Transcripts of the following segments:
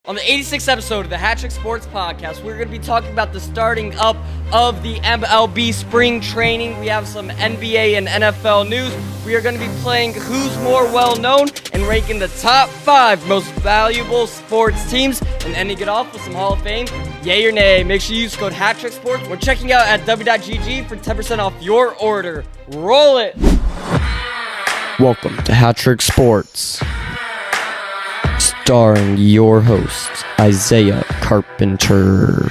On the 86th episode of the HatTrick Sports Podcast, we're going to be talking about the starting up of the MLB Spring Training. We have some NBA and NFL news. We are going to be playing Who's More Well-Known and ranking the top 5 most valuable sports teams and ending it off with some Hall of Fame. Yay or nay. Make sure you use code HatTrick Sports when checking out at w.gg for 10% off your order. Roll it! Welcome to HatTrick Sports, starring your host, Isaiah Carpenter.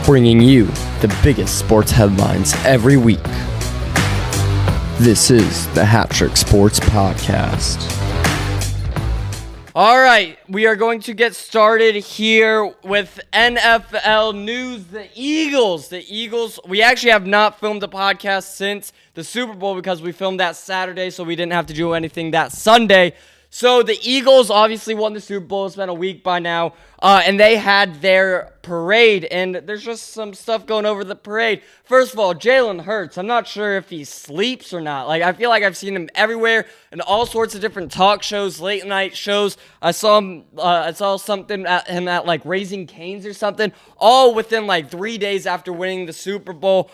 Bringing you the biggest sports headlines every week. This is the HatTrick Sports Podcast. All right, we are going to get started here with NFL news. The Eagles, we actually have not filmed a podcast since the Super Bowl because we filmed that Saturday, so we didn't have to do anything that Sunday. So the Eagles obviously won the Super Bowl. It's been a week by now, and they had their parade, and there's just some stuff going over the parade. First of all, Jalen Hurts, I'm not sure if he sleeps or not. Like, I feel like I've seen him everywhere in all sorts of different talk shows, late night shows. I saw something at him at like Raising Cane's or something, all within like 3 days after winning the Super Bowl.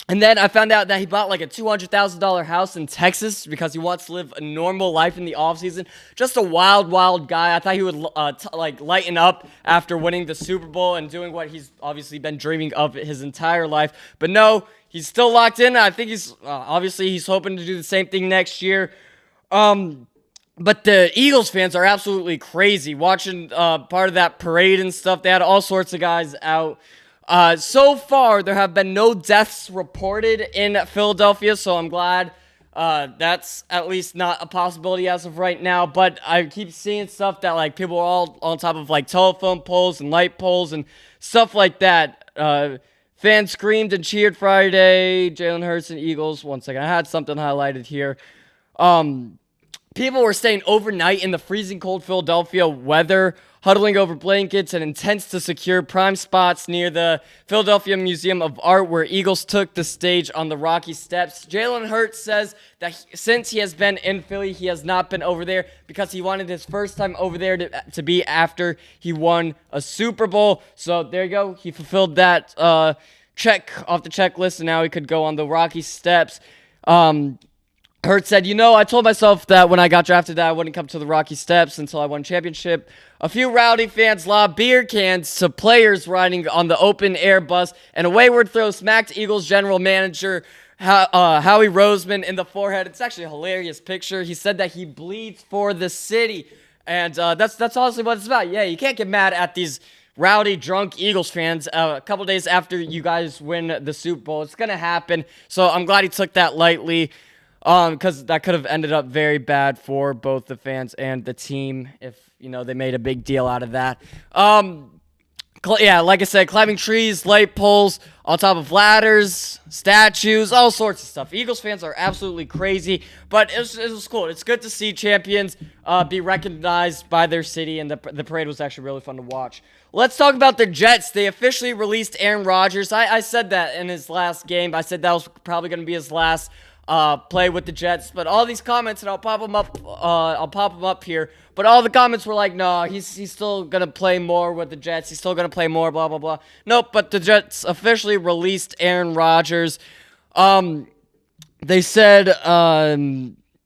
And then I found out that he bought like a $200,000 house in Texas because he wants to live a normal life in the offseason. Just a wild guy. I thought he would lighten up after winning the Super Bowl and doing what he's obviously been dreaming of his entire life. But no, he's still locked in. I think he's hoping to do the same thing next year. But the Eagles fans are absolutely crazy watching part of that parade and stuff. They had all sorts of guys out. So far, there have been no deaths reported in Philadelphia, so I'm glad that's at least not a possibility as of right now. But I keep seeing stuff that like people are all on top of like telephone poles and light poles and stuff like that. Fans screamed and cheered Friday. Jalen Hurts and Eagles. One second, I had something highlighted here. People were staying overnight in the freezing cold Philadelphia weather, huddling over blankets and intents to secure prime spots near the Philadelphia Museum of Art, where Eagles took the stage on the Rocky Steps. Jalen Hurts says that since he has been in Philly, he has not been over there because he wanted his first time over there to be after he won a Super Bowl. So there you go. He fulfilled that check off the checklist, and now he could go on the Rocky Steps. Hurts said, I told myself that when I got drafted that I wouldn't come to the Rocky Steps until I won a championship. A few rowdy fans lobbed beer cans to players riding on the open-air bus, and a wayward throw smacked Eagles general manager Howie Roseman in the forehead. It's actually a hilarious picture. He said that he bleeds for the city, and that's honestly what it's about. Yeah, you can't get mad at these rowdy, drunk Eagles fans a couple days after you guys win the Super Bowl. It's going to happen, so I'm glad he took that lightly. Because that could have ended up very bad for both the fans and the team if, they made a big deal out of that. Like I said, climbing trees, light poles, on top of ladders, statues, all sorts of stuff. Eagles fans are absolutely crazy, but it was cool. It's good to see champions be recognized by their city, and the parade was actually really fun to watch. Let's talk about the Jets. They officially released Aaron Rodgers. I said that in his last game. I said that was probably going to be his last play with the Jets, but all these comments, and I'll pop them up here, but all the comments were like, no, he's still gonna play more with the Jets, he's still gonna play more, blah blah blah. Nope, but the Jets officially released Aaron Rodgers. They said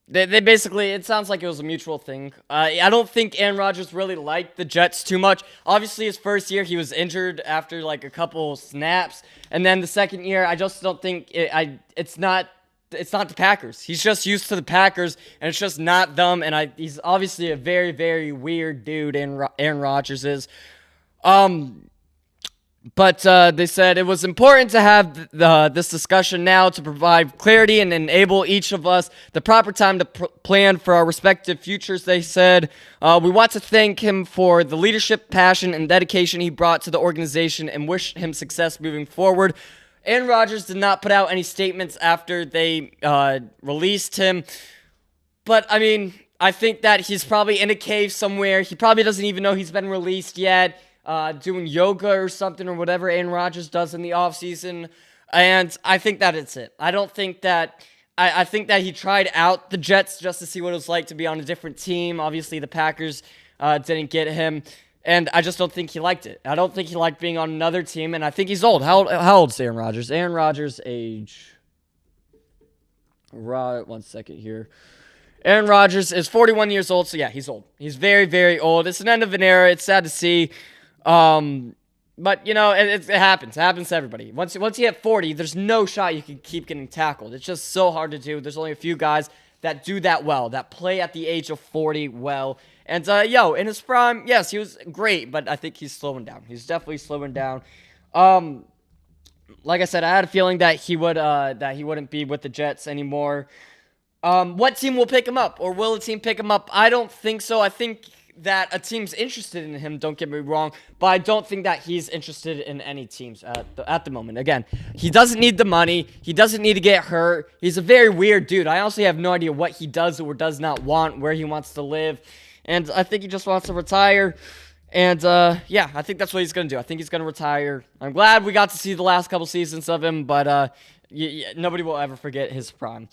they basically, it sounds like it was a mutual thing. I don't think Aaron Rodgers really liked the Jets too much. Obviously, his first year, he was injured after like a couple snaps, and then the second year, I just don't think it's not the Packers. He's just used to the Packers, and it's just not them. And he's obviously a very, very weird dude, Aaron Rodgers is. But they said it was important to have this discussion now to provide clarity and enable each of us the proper time to plan for our respective futures, they said. We want to thank him for the leadership, passion, and dedication he brought to the organization and wish him success moving forward. Aaron Rodgers did not put out any statements after they released him. But, I mean, I think that he's probably in a cave somewhere. He probably doesn't even know he's been released yet, doing yoga or something or whatever Aaron Rodgers does in the offseason. And I think that it's it. I don't think that I think that he tried out the Jets just to see what it was like to be on a different team. Obviously, the Packers didn't get him, and I just don't think he liked it. I don't think he liked being on another team, and I think he's old. How old is Aaron Rodgers? Aaron Rodgers' age. 1 second here. Aaron Rodgers is 41 years old, so yeah, he's old. He's very, very old. It's an end of an era. It's sad to see. But, you know, it happens. It happens to everybody. Once you hit 40, there's no shot you can keep getting tackled. It's just so hard to do. There's only a few guys that do that well, that play at the age of 40 well. And, in his prime, yes, he was great, but I think he's slowing down. He's definitely slowing down. Like I said, I had a feeling that he wouldn't be with the Jets anymore. What team will pick him up, or will a team pick him up? I don't think so. I think that a team's interested in him, don't get me wrong, but I don't think that he's interested in any teams at the moment. Again, he doesn't need the money. He doesn't need to get hurt. He's a very weird dude. I honestly have no idea what he does or does not want, where he wants to live, and I think he just wants to retire. And, I think that's what he's going to do. I think he's going to retire. I'm glad we got to see the last couple seasons of him, but nobody will ever forget his prime.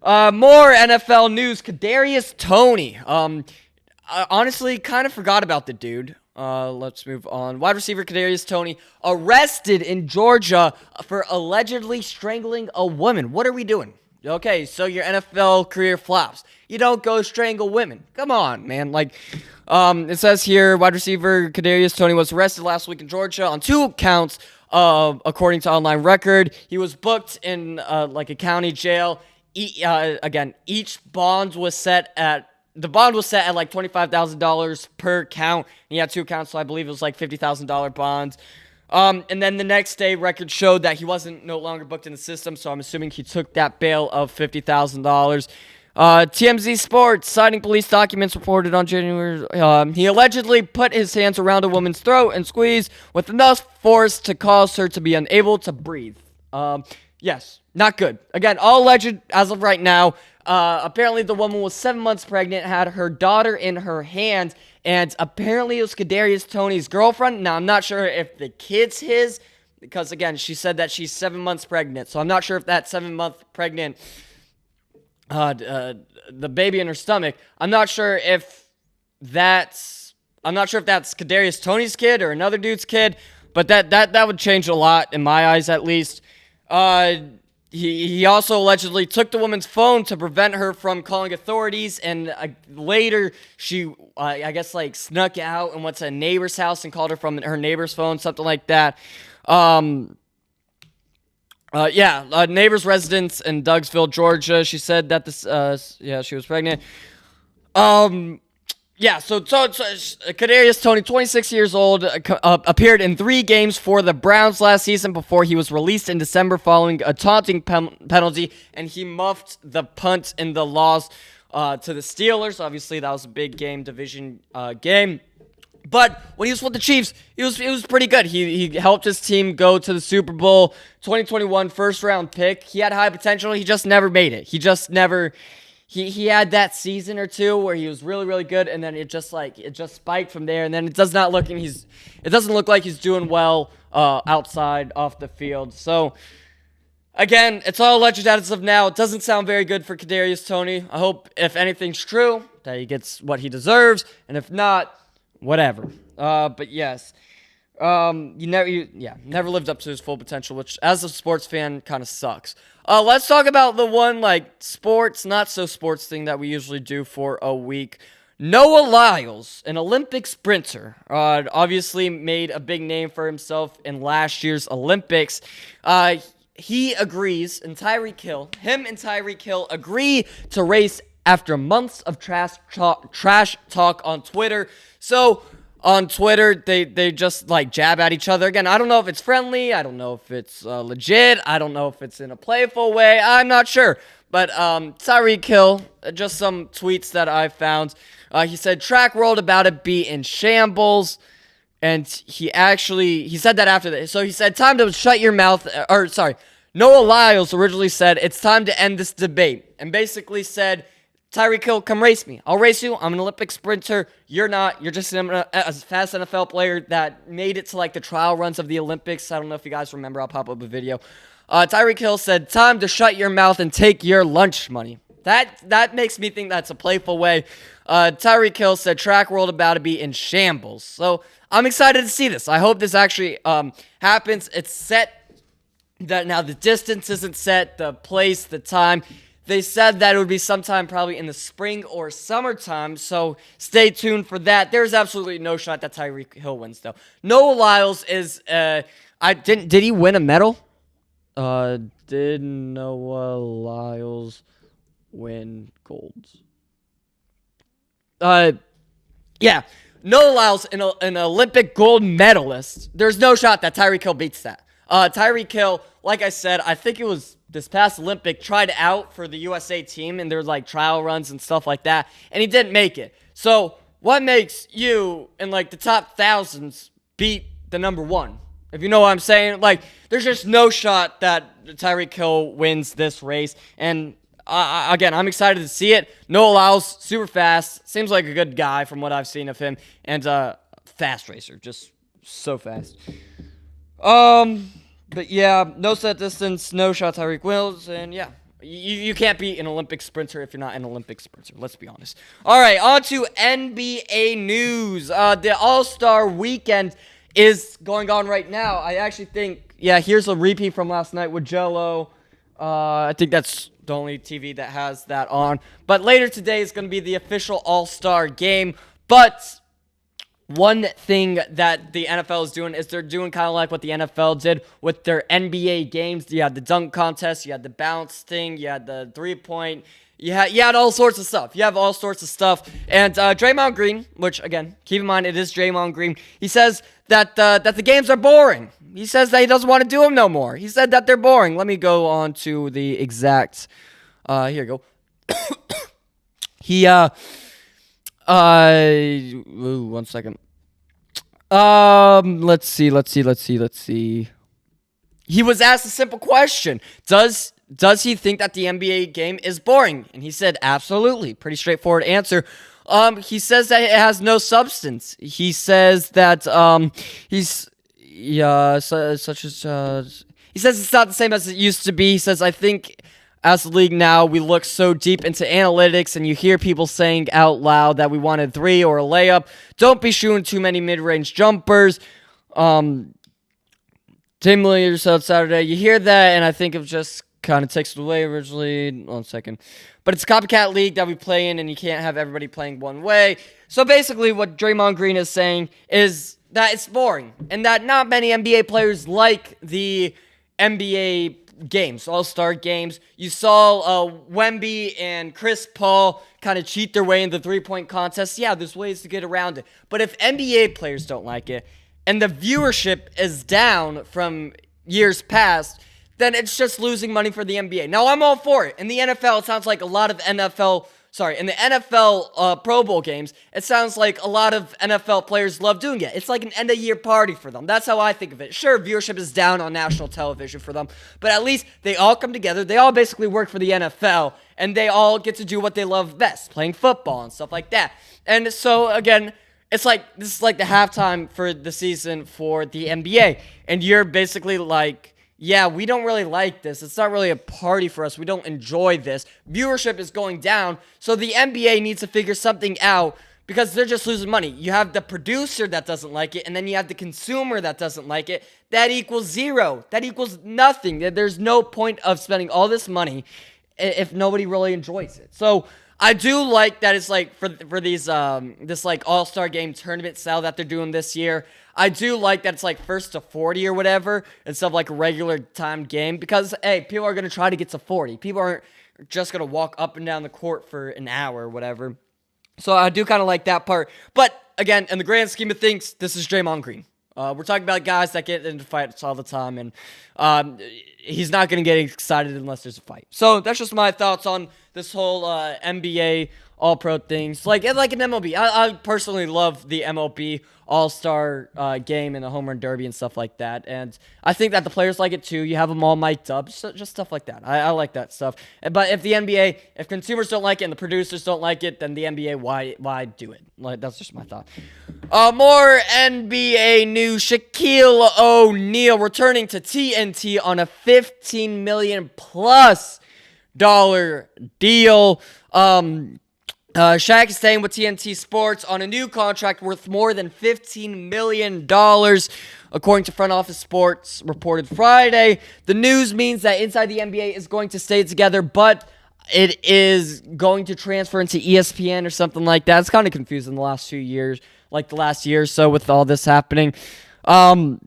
More NFL news. Kadarius Toney. I honestly kind of forgot about the dude. Let's move on. Wide receiver Kadarius Toney arrested in Georgia for allegedly strangling a woman. What are we doing? Okay, so your NFL career flops. You don't go strangle women. Come on, man. It says here, wide receiver Kadarius Toney was arrested last week in Georgia on 2 counts, according to Online Record. He was booked in a county jail. Each bond was set at like $25,000 per count. He had 2 counts, so I believe it was like $50,000 bonds. And then the next day, records showed that he wasn't no longer booked in the system, so I'm assuming he took that bail of $50,000. TMZ Sports, citing police documents reported on January, he allegedly put his hands around a woman's throat and squeezed with enough force to cause her to be unable to breathe. Yes, not good. Again, all alleged as of right now. Apparently the woman was 7 months pregnant, had her daughter in her hands, and apparently it was Kadarius Toney's girlfriend. Now, I'm not sure if the kid's his, because, again, she said that she's 7 months pregnant, so I'm not sure if that 7-month pregnant, the baby in her stomach, I'm not sure if that's Kadarius Toney's kid or another dude's kid, but that would change a lot in my eyes, at least. He also allegedly took the woman's phone to prevent her from calling authorities, and later she, snuck out and went to a neighbor's house and called her from her neighbor's phone, something like that. Neighbor's residence in Dougsville, Georgia. She said that she was pregnant. So Kadarius Toney, 26 years old, appeared in 3 games for the Browns last season before he was released in December following a taunting penalty, and he muffed the punt in the loss to the Steelers. Obviously, that was a big division game. But when he was with the Chiefs, he was pretty good. He helped his team go to the Super Bowl, 2021 first-round pick. He had high potential. He just never made it. He had that season or two where he was really, really good, and then it just spiked from there. And then it doesn't look like he's doing well outside off the field. So again, it's all alleged as of now. It doesn't sound very good for Kadarius Toney. I hope, if anything's true, that he gets what he deserves, and if not, whatever. But yes. Never lived up to his full potential, which, as a sports fan, kind of sucks. Let's talk about the one, sports, not so sports thing that we usually do for a week. Noah Lyles, an Olympic sprinter, obviously made a big name for himself in last year's Olympics. He agrees, and Tyreek Hill agree to race after months of trash talk on Twitter. So, on Twitter, they just jab at each other. Again, I don't know if it's friendly. I don't know if it's legit. I don't know if it's in a playful way. I'm not sure. But Tyreek Hill, just some tweets that I found. He said, track world about it be in shambles. And he said that after that. So he said, time to shut your mouth. Noah Lyles originally said, it's time to end this debate. And basically said, Tyreek Hill, come race me. I'll race you. I'm an Olympic sprinter. You're not. You're just a fast NFL player that made it to the trial runs of the Olympics. I don't know if you guys remember. I'll pop up a video. Tyreek Hill said, "Time to shut your mouth and take your lunch money." That makes me think that's a playful way. Tyreek Hill said, "Track world about to be in shambles." So I'm excited to see this. I hope this actually happens. It's set. That now the distance isn't set, the place, the time. They said that it would be sometime probably in the spring or summertime, so stay tuned for that. There's absolutely no shot that Tyreek Hill wins, though. Noah Lyles is, did he win a medal? Did Noah Lyles win golds? Yeah. Noah Lyles, an Olympic gold medalist. There's no shot that Tyreek Hill beats that. Tyreek Hill, like I said, I think it was this past Olympic, tried out for the USA team, and there was like trial runs and stuff like that, and he didn't make it. So what makes you in like the top thousands beat the number one? If you know what I'm saying, like there's just no shot that Tyreek Hill wins this race. And again, I'm excited to see it. Noah Lyles, super fast, seems like a good guy from what I've seen of him, and fast racer, just so fast. But yeah, no set distance, no shot Tyreek Wills, and yeah, you can't be an Olympic sprinter if you're not an Olympic sprinter, let's be honest. All right, on to NBA news. The All-Star Weekend is going on right now. I actually think, yeah, here's a repeat from last night with Jello. I think that's the only TV that has that on. But later today is going to be the official All-Star game, but one thing that the NFL is doing is they're doing kind of like what the NFL did with their NBA games. You had the dunk contest, you had the bounce thing, you had the three-point, you had all sorts of stuff. You have all sorts of stuff. And Draymond Green, which, again, keep in mind, it is Draymond Green, he says that the games are boring. He says that he doesn't want to do them no more. He said that they're boring. Let me go on to the exact, here you go. One second. Let's see. He was asked a simple question. Does he think that the NBA game is boring? And he said, absolutely. Pretty straightforward answer. He says that it has no substance. He says that, he says it's not the same as it used to be. He says, I think as the league now, we look so deep into analytics, and you hear people saying out loud that we want a three or a layup. Don't be shooting too many mid-range jumpers. 10 million said Saturday. You hear that, and I think it just kind of takes it away originally. 1 second. But it's a copycat league that we play in, and you can't have everybody playing one way. So basically what Draymond Green is saying is that it's boring, and that not many NBA players like the NBA games, all-star games. You saw Wemby and Chris Paul kind of cheat their way into the three-point contest. Yeah, there's ways to get around it. But if NBA players don't like it, and the viewership is down from years past, then it's just losing money for the NBA. Now, I'm all for it. In the NFL, it sounds like a lot of in the NFL Pro Bowl games, it sounds like a lot of NFL players love doing it. It's like an end-of-year party for them. That's how I think of it. Sure, viewership is down on national television for them, but at least they all come together. They all basically work for the NFL, and they all get to do what they love best, playing football and stuff like that. And so, again, this is like the halftime for the season for the NBA, and you're basically like, yeah, we don't really like this. It's not really a party for us. We don't enjoy this. Viewership is going down, so the NBA needs to figure something out because they're just losing money. You have the producer that doesn't like it, and then you have the consumer that doesn't like it. That equals zero. That equals nothing. There's no point of spending all this money if nobody really enjoys it. So I do like that it's like for these this like all-star game tournament style that they're doing this year. I do like that it's like first to 40 or whatever instead of like a regular timed game because, hey, people are going to try to get to 40. People aren't just going to walk up and down the court for an hour or whatever. So I do kind of like that part. But again, in the grand scheme of things, this is Draymond Green. We're talking about guys that get into fights all the time, and he's not going to get excited unless there's a fight. So that's just my thoughts on this whole NBA All-Pro things. Like an MLB. I personally love the MLB All-Star game and the home run derby and stuff like that. And I think that the players like it too. You have them all mic'd up. Just stuff like that. I like that stuff. But if consumers don't like it and the producers don't like it, then the NBA, why do it? Like, that's just my thought. More NBA news. Shaquille O'Neal returning to TNT on a $15 million plus deal. Shaq is staying with TNT Sports on a new contract worth more than $15 million, according to Front Office Sports reported Friday. The news means that Inside the NBA is going to stay together, but it is going to transfer into ESPN or something like that. It's kind of confusing the last few years, like the last year or so with all this happening. TNT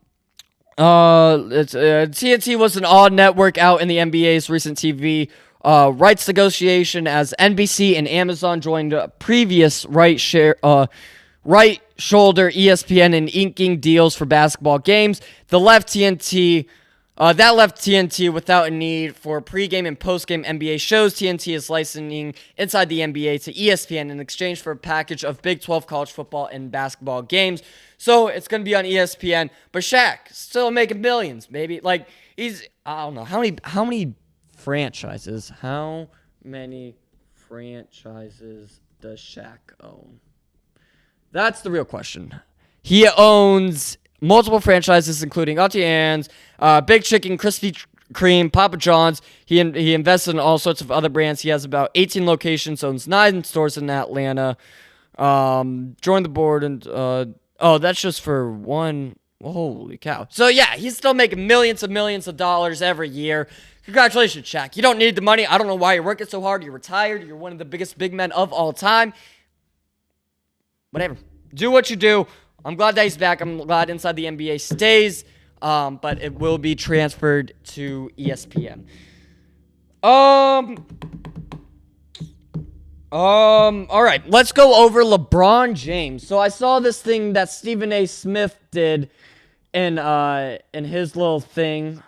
was an odd network out in the NBA's recent TV rights negotiation as NBC and Amazon joined previous right shoulder ESPN in inking deals for basketball games. That left TNT without a need for pregame and postgame NBA shows. TNT is licensing Inside the NBA to ESPN in exchange for a package of Big 12 college football and basketball games. So it's going to be on ESPN. But Shaq still making millions, baby. Like, I don't know, how many franchises? How many franchises does Shaq own? That's the real question. He owns multiple franchises, including Auntie Anne's, Big Chicken, Krispy Kreme, Papa John's. He invested in all sorts of other brands. He has about 18 locations, owns 9 stores in Atlanta. Joined the board, and that's just for one. Holy cow. So yeah, he's still making millions of dollars every year. Congratulations, Shaq. You don't need the money. I don't know why you're working so hard. You're retired. You're one of the biggest big men of all time. Whatever. Do what you do. I'm glad that he's back. I'm glad Inside the NBA stays, but it will be transferred to ESPN. All right, let's go over LeBron James. So I saw this thing that Stephen A. Smith did in his little thing,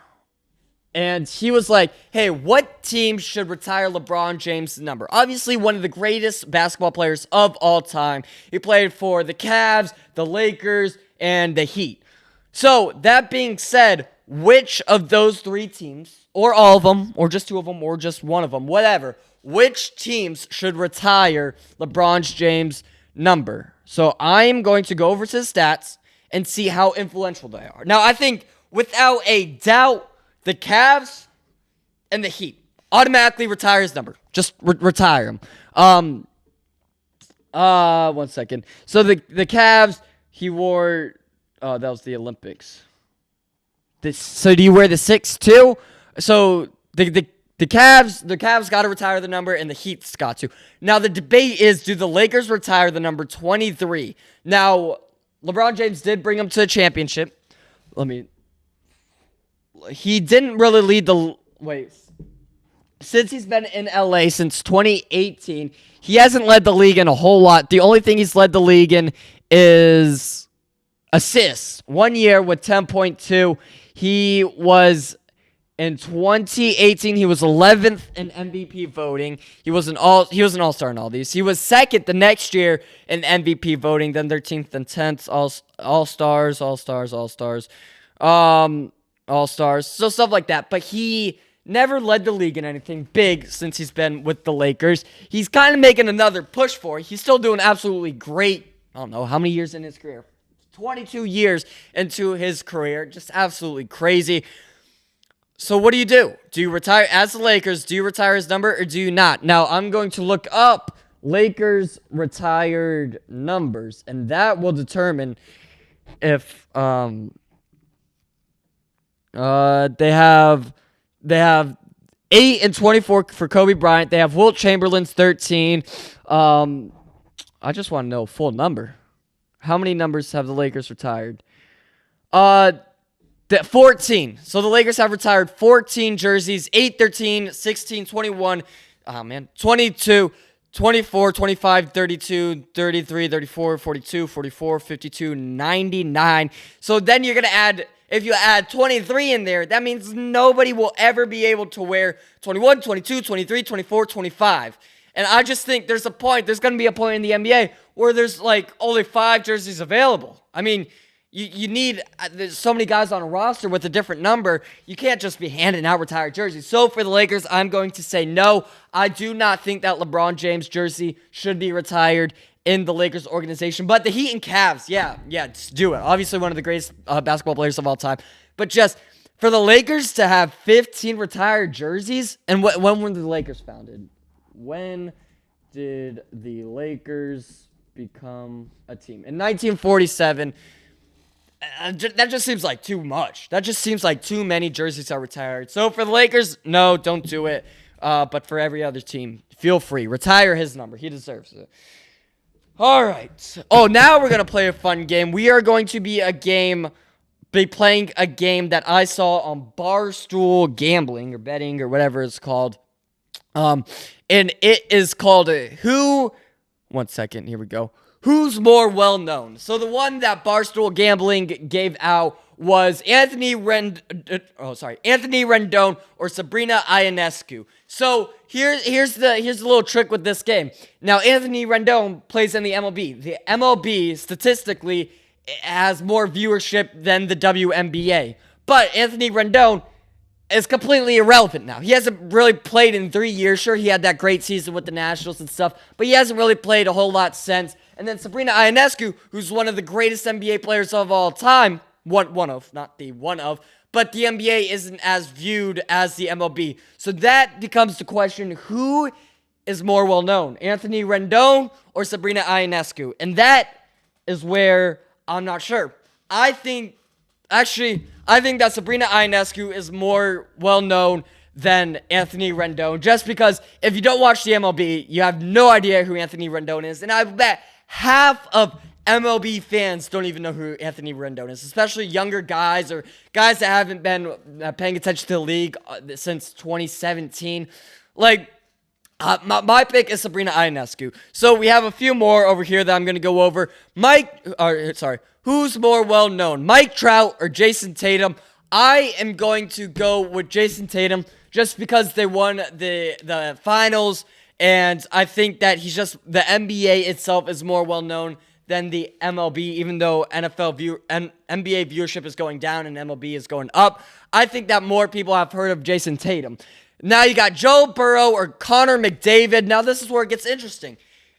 and he was like, hey, what team should retire LeBron James' number? Obviously, one of the greatest basketball players of all time. He played for the Cavs, the Lakers, and the Heat. So, that being said, which of those 3 teams, or all of them, or just 2 of them, or just one of them, whatever, which teams should retire LeBron James' number? So, I am going to go over to the stats and see how influential they are. Now, I think, without a doubt, the Cavs and the Heat automatically retire his number. Just retire him. 1 second. So the Cavs, he wore. Oh, that was the Olympics. So do you wear the 6 too? So the Cavs got to retire the number, and the Heat's got to. Now the debate is: do the Lakers retire the number 23? Now LeBron James did bring them to a championship. He didn't really lead the... Wait. Since he's been in LA since 2018, he hasn't led the league in a whole lot. The only thing he's led the league in is assists. 1 year with 10.2. He was... In 2018, he was 11th in MVP voting. He was an all-star in all these. He was second the next year in MVP voting, then 13th and 10th, all-stars. So stuff like that. But he never led the league in anything big since he's been with the Lakers. He's kind of making another push for it. He's still doing absolutely great. I don't know how many years in his career. 22 years into his career. Just absolutely crazy. So what do? Do you retire as the Lakers? Do you retire his number or do you not? Now, I'm going to look up Lakers retired numbers, and that will determine if they have 8 and 24 for Kobe Bryant. They have Wilt Chamberlain's 13. I just want to know full number. How many numbers have the Lakers retired? 14. So the Lakers have retired 14 jerseys, 8, 13, 16, 21, 22, 24, 25, 32, 33, 34, 42, 44, 52, 99. So then you're going to add, if you add 23 in there, that means nobody will ever be able to wear 21, 22, 23, 24, 25. And I just think there's going to be a point in the NBA where there's like only 5 jerseys available. I mean, you need, there's so many guys on a roster with a different number. You can't just be handing out retired jerseys. So for the Lakers, I'm going to say no. I do not think that LeBron James jersey should be retired. in the Lakers organization. But the Heat and Cavs, yeah, just do it. Obviously, one of the greatest basketball players of all time. But just for the Lakers to have 15 retired jerseys, and when were the Lakers founded? When did the Lakers become a team? In 1947. That just seems like too much. That just seems like too many jerseys are retired. So for the Lakers, no, don't do it. But for every other team, feel free. Retire his number. He deserves it. All right. Oh, now we're going to play a fun game. We are going to be playing a game that I saw on Barstool Gambling or betting or whatever it's called. And it is called one second. Here we go. Who's more well-known? So the one that Barstool Gambling gave out was Anthony Rendon or Sabrina Ionescu. So here's the little trick with this game. Now Anthony Rendon plays in the MLB. The MLB statistically has more viewership than the WNBA. But Anthony Rendon is completely irrelevant now. He hasn't really played in 3 years. Sure, he had that great season with the Nationals and stuff, but he hasn't really played a whole lot since. And then Sabrina Ionescu, who's one of the greatest NBA players of all time, but the NBA isn't as viewed as the MLB. So that becomes the question, who is more well-known, Anthony Rendon or Sabrina Ionescu? And that is where I'm not sure. I think that Sabrina Ionescu is more well-known than Anthony Rendon, just because if you don't watch the MLB, you have no idea who Anthony Rendon is. And I bet half of MLB fans don't even know who Anthony Rendon is, especially younger guys or guys that haven't been paying attention to the league since 2017. My pick is Sabrina Ionescu. So we have a few more over here that I'm going to go over. Who's more well-known, Mike Trout or Jason Tatum? I am going to go with Jason Tatum just because they won the finals, and I think that the NBA itself is more well-known than the MLB, even though NBA viewership is going down and MLB is going up. I think that more people have heard of Jason Tatum. Now you got Joe Burrow or Connor McDavid. Now this is where it gets interesting.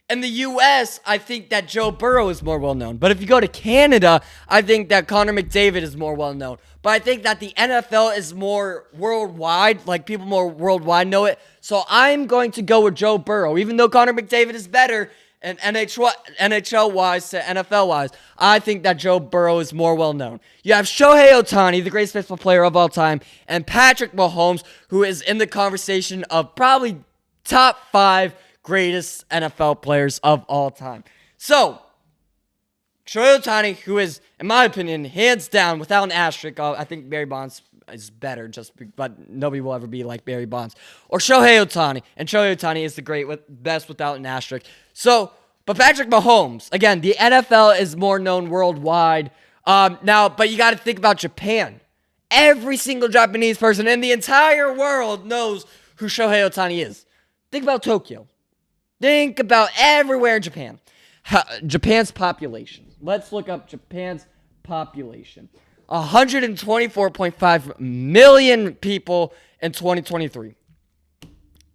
In the U.S., I think that Joe Burrow is more well-known. But if you go to Canada, I think that Connor McDavid is more well-known. But I think that the NFL is more worldwide, like people more worldwide know it. So I'm going to go with Joe Burrow. Even though Connor McDavid is better and NHL-wise to NFL-wise, I think that Joe Burrow is more well-known. You have Shohei Ohtani, the greatest baseball player of all time, and Patrick Mahomes, who is in the conversation of probably top 5 greatest NFL players of all time. So, Shohei Ohtani, who is, in my opinion, hands down, without an asterisk, I think Barry Bonds is better, but nobody will ever be like Barry Bonds. Or Shohei Ohtani, and Shohei Ohtani is the best without an asterisk. So, but Patrick Mahomes, again, the NFL is more known worldwide. But you got to think about Japan. Every single Japanese person in the entire world knows who Shohei Ohtani is. Think about Tokyo. Think about everywhere in Japan. Japan's population. Let's look up Japan's population. 124.5 million people in 2023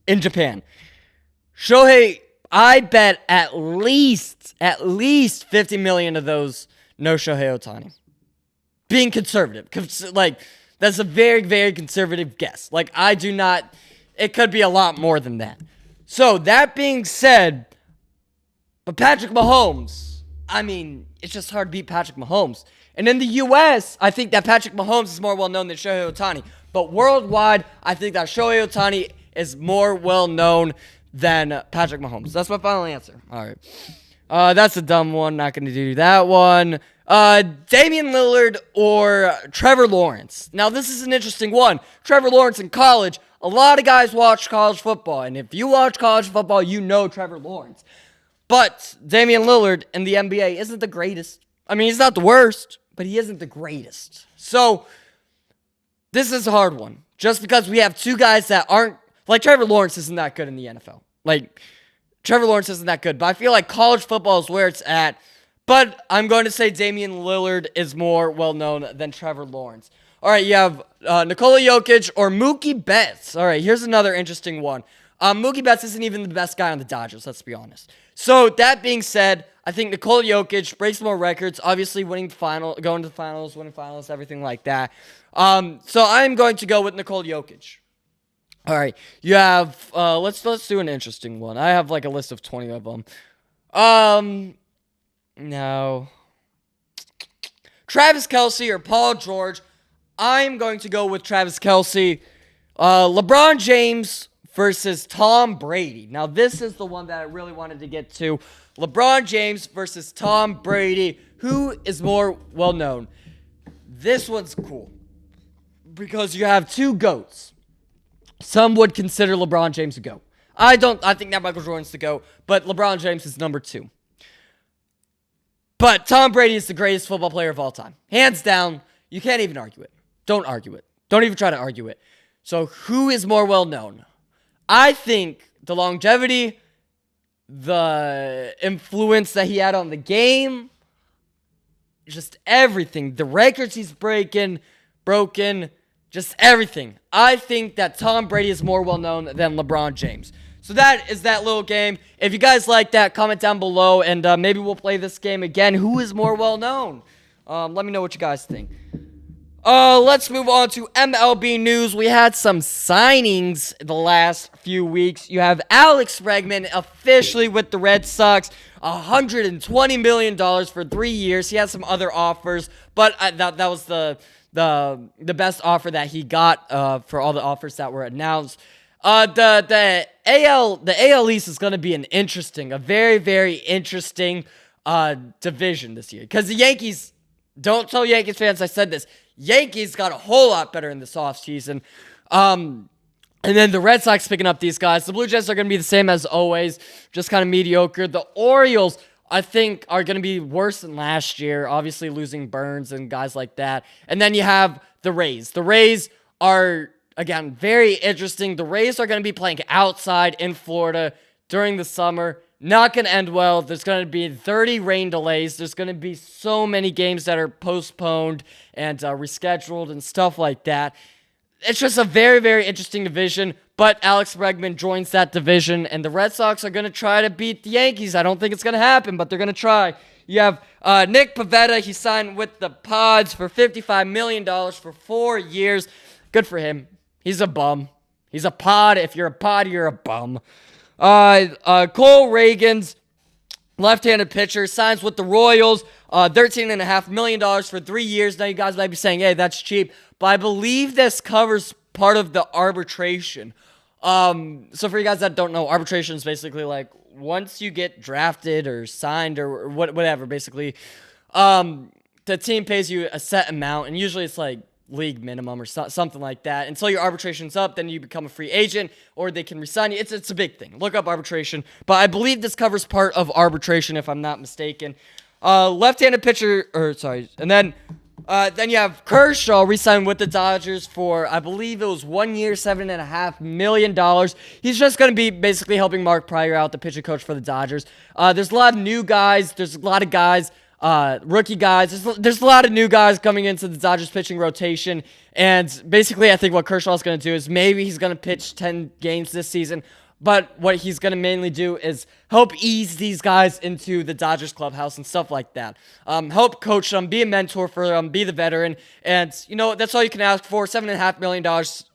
in Japan. Shohei, I bet at least 50 million of those know Shohei Ohtani. Being conservative. That's a very, very conservative guess. It could be a lot more than that. So, that being said, but Patrick Mahomes, it's just hard to beat Patrick Mahomes. And in the U.S., I think that Patrick Mahomes is more well-known than Shohei Ohtani. But worldwide, I think that Shohei Ohtani is more well-known than Patrick Mahomes. That's my final answer. All right. That's a dumb one. Not going to do that one. Damian Lillard or Trevor Lawrence. Now, this is an interesting one. Trevor Lawrence in college. A lot of guys watch college football, and if you watch college football, you know Trevor Lawrence. But Damian Lillard in the NBA isn't the greatest. He's not the worst, but he isn't the greatest. So, this is a hard one. Just because we have two guys that aren't, Trevor Lawrence isn't that good in the NFL. Trevor Lawrence isn't that good, but I feel like college football is where it's at. But I'm going to say Damian Lillard is more well-known than Trevor Lawrence. All right, you have Nikola Jokic or Mookie Betts. All right, here's another interesting one. Mookie Betts isn't even the best guy on the Dodgers, let's be honest. So that being said, I think Nikola Jokic breaks more records, obviously going to the finals, winning finals, everything like that. So I'm going to go with Nikola Jokic. All right, you have, let's do an interesting one. I have like a list of 20 of them. No. Travis Kelce or Paul George. I'm going to go with Travis Kelce. LeBron James versus Tom Brady. Now, this is the one that I really wanted to get to. LeBron James versus Tom Brady. Who is more well-known? This one's cool because you have two GOATs. Some would consider LeBron James a GOAT. I think that Michael Jordan's the GOAT, but LeBron James is number 2. But Tom Brady is the greatest football player of all time. Hands down, you can't even argue it. Don't argue it. Don't even try to argue it. So who is more well-known? I think the longevity, the influence that he had on the game, just everything. The records he's broken, just everything. I think that Tom Brady is more well-known than LeBron James. So that is that little game. If you guys like that, comment down below, and maybe we'll play this game again. Who is more well-known? Let me know what you guys think. Let's move on to MLB news. We had some signings the last few weeks. You have Alex Bregman officially with the Red Sox, $120 million for 3 years. He has some other offers, but that was the best offer that he got for all the offers that were announced. The AL East is going to be a very, very interesting division this year. Because the Yankees, don't tell Yankees fans I said this, Yankees got a whole lot better in this offseason. And then the Red Sox picking up these guys. The Blue Jays are going to be the same as always, just kind of mediocre. The Orioles, I think, are going to be worse than last year, obviously losing Burns and guys like that. And then you have the Rays. The Rays are, again, very interesting. The Rays are going to be playing outside in Florida during the summer. Not going to end well. There's going to be 30 rain delays. There's going to be so many games that are postponed and rescheduled and stuff like that. It's just a very, very interesting division, but Alex Bregman joins that division, and the Red Sox are going to try to beat the Yankees. I don't think it's going to happen, but they're going to try. You have Nick Pivetta. He signed with the Pods for $55 million for 4 years. Good for him. He's a bum. He's a pod. If you're a pod, you're a bum. Cole Reagans, left-handed pitcher, signs with the Royals, $13.5 million for 3 years. Now you guys might be saying, hey, that's cheap, but I believe this covers part of the arbitration. So for you guys that don't know, arbitration is basically like once you get drafted or signed or whatever, basically, the team pays you a set amount, and usually it's like league minimum or something like that. Until your arbitration's up, then you become a free agent, or they can resign you. It's a big thing. Look up arbitration. But I believe this covers part of arbitration, if I'm not mistaken. Left-handed pitcher, and then you have Kershaw re-signed with the Dodgers for, I believe it was 1 year, $7.5 million. He's just going to be basically helping Mark Prior out, the pitching coach for the Dodgers. There's a lot of new guys. There's a lot of guys, rookie guys. There's a lot of new guys coming into the Dodgers pitching rotation, and basically I think what Kershaw's going to do is maybe he's going to pitch 10 games this season, but what he's going to mainly do is help ease these guys into the Dodgers clubhouse and stuff like that. Help coach them, be a mentor for them, be the veteran, and, that's all you can ask for. $7.5 million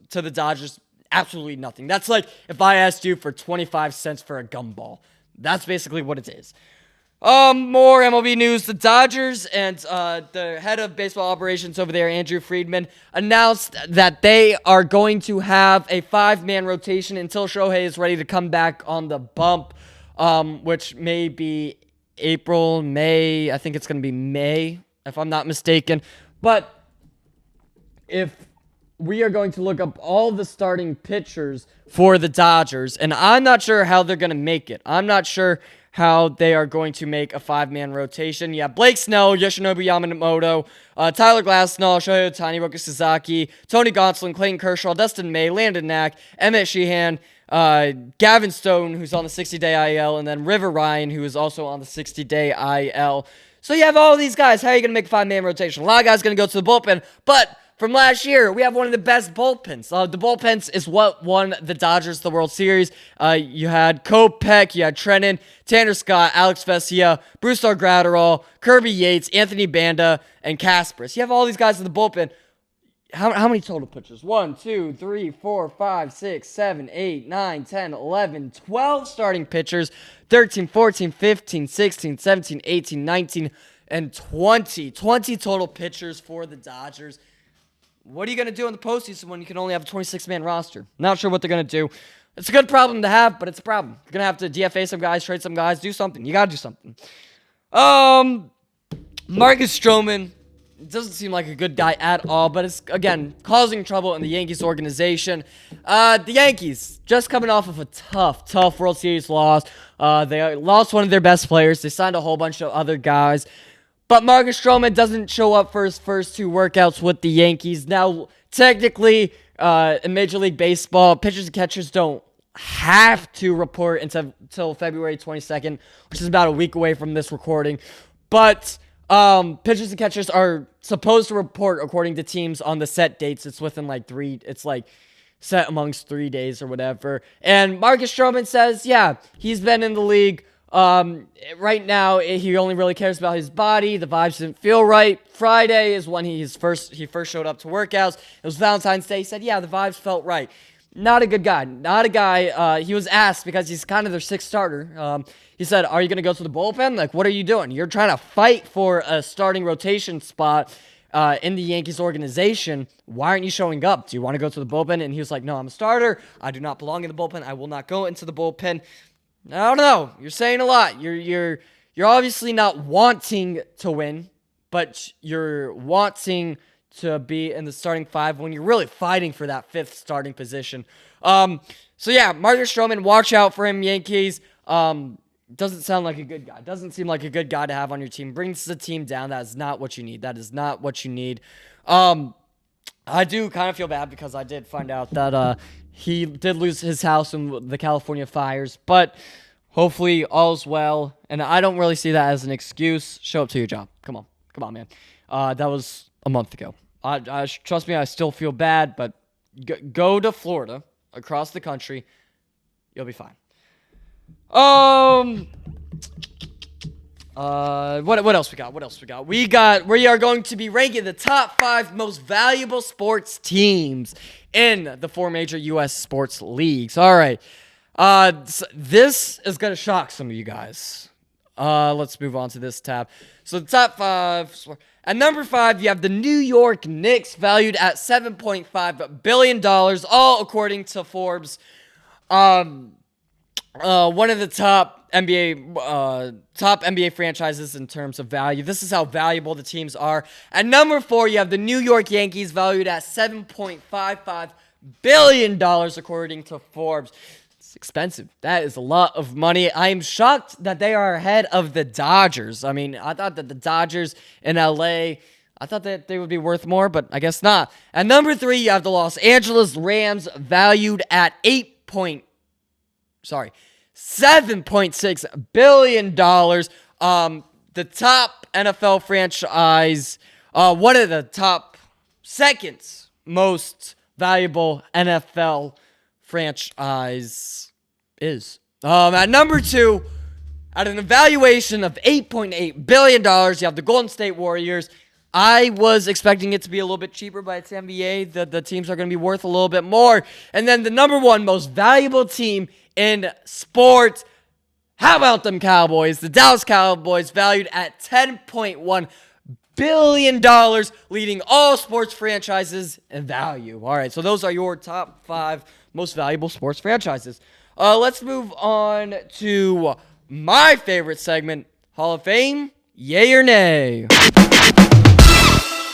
to the Dodgers, absolutely nothing. That's like if I asked you for 25 cents for a gumball. That's basically what it is. More MLB news. The Dodgers and the head of baseball operations over there, Andrew Friedman, announced that they are going to have a 5-man rotation until Shohei is ready to come back on the bump, which may be April, May. I think it's going to be May, if I'm not mistaken. But if we are going to look up all the starting pitchers for the Dodgers, and I'm not sure how they're going to make it. I'm not sure how they are going to make a 5-man rotation. Yeah, Blake Snell, Yoshinobu Yamamoto, Tyler Glasnow, Shohei Ohtani, Roki Sasaki, Tony Gonsolin, Clayton Kershaw, Dustin May, Landon Knack, Emmett Sheehan, Gavin Stone, who's on the 60-day IL, and then River Ryan, who is also on the 60-day IL. So you have all these guys. How are you going to make a 5-man rotation? A lot of guys going to go to the bullpen, but from last year, we have one of the best bullpens. The bullpens is what won the Dodgers the World Series. You had Kopech, you had Trennan, Tanner Scott, Alex Vesia, Brusdar Graterol, Kirby Yates, Anthony Banda, and Casperis. You have all these guys in the bullpen. How many total pitchers? 1, 2, 3, 4, 5, 6, 7, 8, 9, 10, 11, 12 starting pitchers. 13, 14, 15, 16, 17, 18, 19, and 20. 20 total pitchers for the Dodgers. What are you going to do in the postseason when you can only have a 26-man roster? Not sure what they're going to do. It's a good problem to have, but it's a problem. You're going to have to DFA some guys, trade some guys, do something. You got to do something. Marcus Stroman doesn't seem like a good guy at all, but it's, again, causing trouble in the Yankees organization. The Yankees, just coming off of a tough World Series loss. They lost one of their best players. They signed a whole bunch of other guys. But Marcus Stroman doesn't show up for his first 2 workouts with the Yankees. Now, technically, in Major League Baseball, pitchers and catchers don't have to report until February 22nd, which is about a week away from this recording. But pitchers and catchers are supposed to report according to teams on the set dates. It's within it's set amongst 3 days or whatever. And Marcus Stroman says, yeah, he's been in the league. Right now, he only really cares about his body. The vibes didn't feel right. Friday is when he first showed up to workouts. It was Valentine's Day. He said, yeah, the vibes felt right. Not a good guy. Not a guy. He was asked because he's kind of their 6th starter. He said, are you going to go to the bullpen? Like, what are you doing? You're trying to fight for a starting rotation spot in the Yankees organization. Why aren't you showing up? Do you want to go to the bullpen? And he was like, no, I'm a starter. I do not belong in the bullpen. I will not go into the bullpen. I don't know. You're saying a lot. You're obviously not wanting to win, but you're wanting to be in the starting 5 when you're really fighting for that 5th starting position. So yeah, Marcus Stroman, watch out for him, Yankees. Doesn't sound like a good guy. Doesn't seem like a good guy to have on your team. Brings the team down. That is not what you need. That is not what you need. I do kind of feel bad because I did find out that he did lose his house in the California fires, but hopefully all's well. And I don't really see that as an excuse. Show up to your job. Come on, man. That was a month ago. Trust me, I still feel bad, but go to Florida, across the country. You'll be fine. What else we got? We are going to be ranking the top 5 most valuable sports teams in the 4 major U.S. sports leagues. All right. This is going to shock some of you guys. Let's move on to this tab. So the top 5. At number 5, you have the New York Knicks, valued at $7.5 billion, all according to Forbes. One of the top NBA franchises in terms of value. This is how valuable the teams are. At number 4, you have the New York Yankees, valued at $7.55 billion, according to Forbes. It's expensive. That is a lot of money. I am shocked that they are ahead of the Dodgers. I mean, I thought that the Dodgers in LA, I thought that they would be worth more, but I guess not. At number 3, you have the Los Angeles Rams, valued at $7.6 billion. The top NFL franchise, one of the top second most valuable NFL franchise is. At number 2, at an evaluation of $8.8 billion, you have the Golden State Warriors. I was expecting it to be a little bit cheaper, but it's NBA. The teams are going to be worth a little bit more. And then the number 1 most valuable team in sports, how about them Cowboys? The Dallas Cowboys, valued at $10.1 billion, leading all sports franchises in value. All right, so those are your top 5 most valuable sports franchises. Let's move on to my favorite segment, Hall of Fame, yay or nay?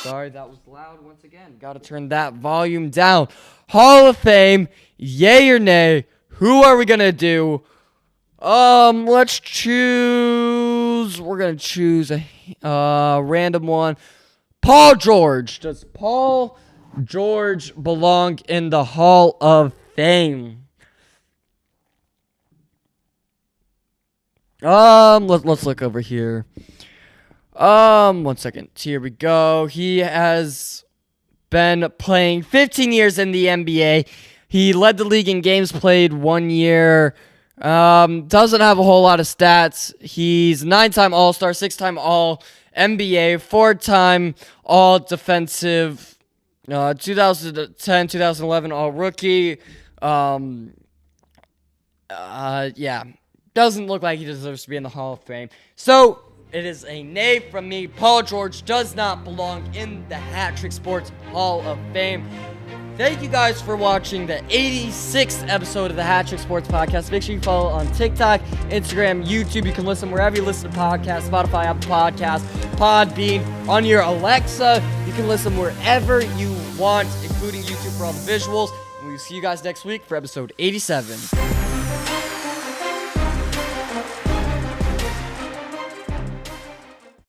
Sorry, that was loud once again. Got to turn that volume down. Hall of Fame, yay or nay? Who are we going to do? Let's choose. We're going to choose a random one. Paul George. Does Paul George belong in the Hall of Fame? Let's look over here. 1 second. Here we go. He has been playing 15 years in the NBA. He led the league in games played 1 year. Doesn't have a whole lot of stats. He's 9-time All-Star, 6-time All-NBA, 4-time All-Defensive, 2010, 2011 All-Rookie. Yeah, doesn't look like he deserves to be in the Hall of Fame. So, it is a nay from me. Paul George does not belong in the HatTrick Sports Hall of Fame. Thank you guys for watching the 86th episode of the HatTrick Sports Podcast. Make sure you follow on TikTok, Instagram, YouTube. You can listen wherever you listen to podcasts, Spotify, Apple Podcasts, Podbean, on your Alexa. You can listen wherever you want, including YouTube for all the visuals. And we'll see you guys next week for episode 87.